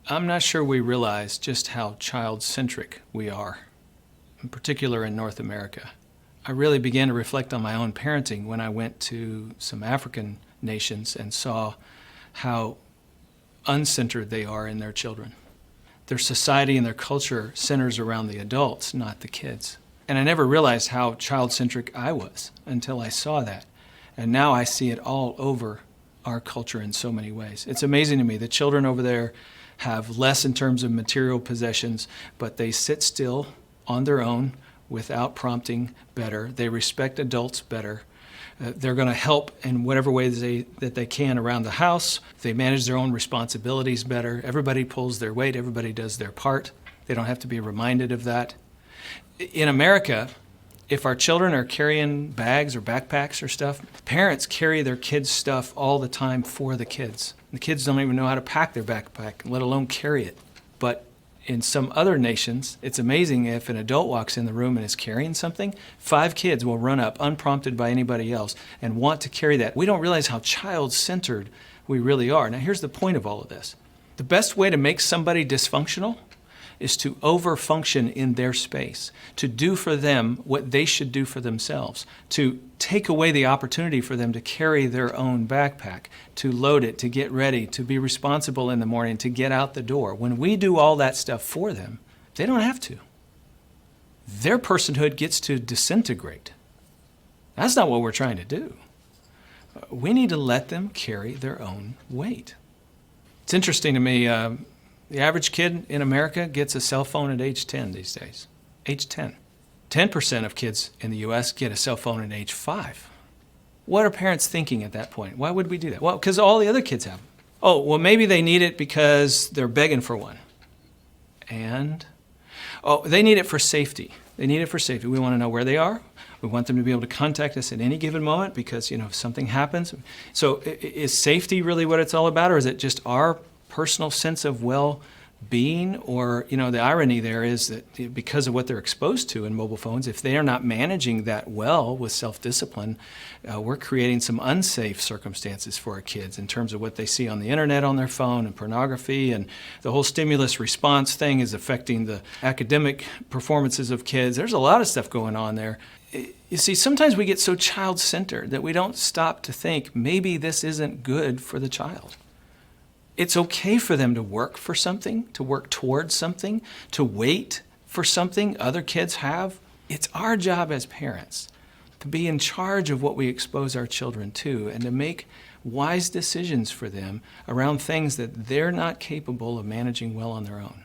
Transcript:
I'm not sure we realize just how child-centric we are, in particular in North America. I really began to reflect on my own parenting when I went to some African nations and saw how uncentered they are in their children. Their society and their culture centers around the adults, not the kids. And I never realized how child-centric I was until I saw that. And now I see it all over our culture in so many ways. It's amazing to me. The children over there have less in terms of material possessions, but they sit still on their own without prompting better. They respect adults better. They're going to help in whatever ways that they can around the house. They manage their own responsibilities better. Everybody pulls their weight. Everybody does their part. They don't have to be reminded of that. In America, if our children are carrying bags or backpacks or stuff, parents carry their kids' stuff all the time for the kids. The kids don't even know how to pack their backpack, let alone carry it. But in some other nations, it's amazing if an adult walks in the room and is carrying something, 5 kids will run up unprompted by anybody else and want to carry that. We don't realize how child-centered we really are. Now here's the point of all of this. The best way to make somebody dysfunctional is to overfunction in their space, to do for them what they should do for themselves, to take away the opportunity for them to carry their own backpack, to load it, to get ready, to be responsible in the morning, to get out the door. When we do all that stuff for them, they don't have to. Their personhood gets to disintegrate. That's not what we're trying to do. We need to let them carry their own weight. It's interesting to me, the average kid in America gets a cell phone at age 10 these days. Age 10. 10% of kids in the U.S. get a cell phone at age 5. What are parents thinking at that point? Why would we do that? Well, because all the other kids have them. Oh, well, maybe they need it because they're begging for one. And, oh, they need it for safety. They need it for safety. We want to know where they are. We want them to be able to contact us at any given moment because, if something happens. So is safety really what it's all about, or is it just our personal sense of well-being? Or, the irony there is that because of what they're exposed to in mobile phones, if they are not managing that well with self-discipline, we're creating some unsafe circumstances for our kids in terms of what they see on the internet on their phone and pornography, and the whole stimulus response thing is affecting the academic performances of kids. There's a lot of stuff going on there. You see, sometimes we get so child-centered that we don't stop to think maybe this isn't good for the child. It's okay for them to work for something, to work towards something, to wait for something other kids have. It's our job as parents to be in charge of what we expose our children to and to make wise decisions for them around things that they're not capable of managing well on their own.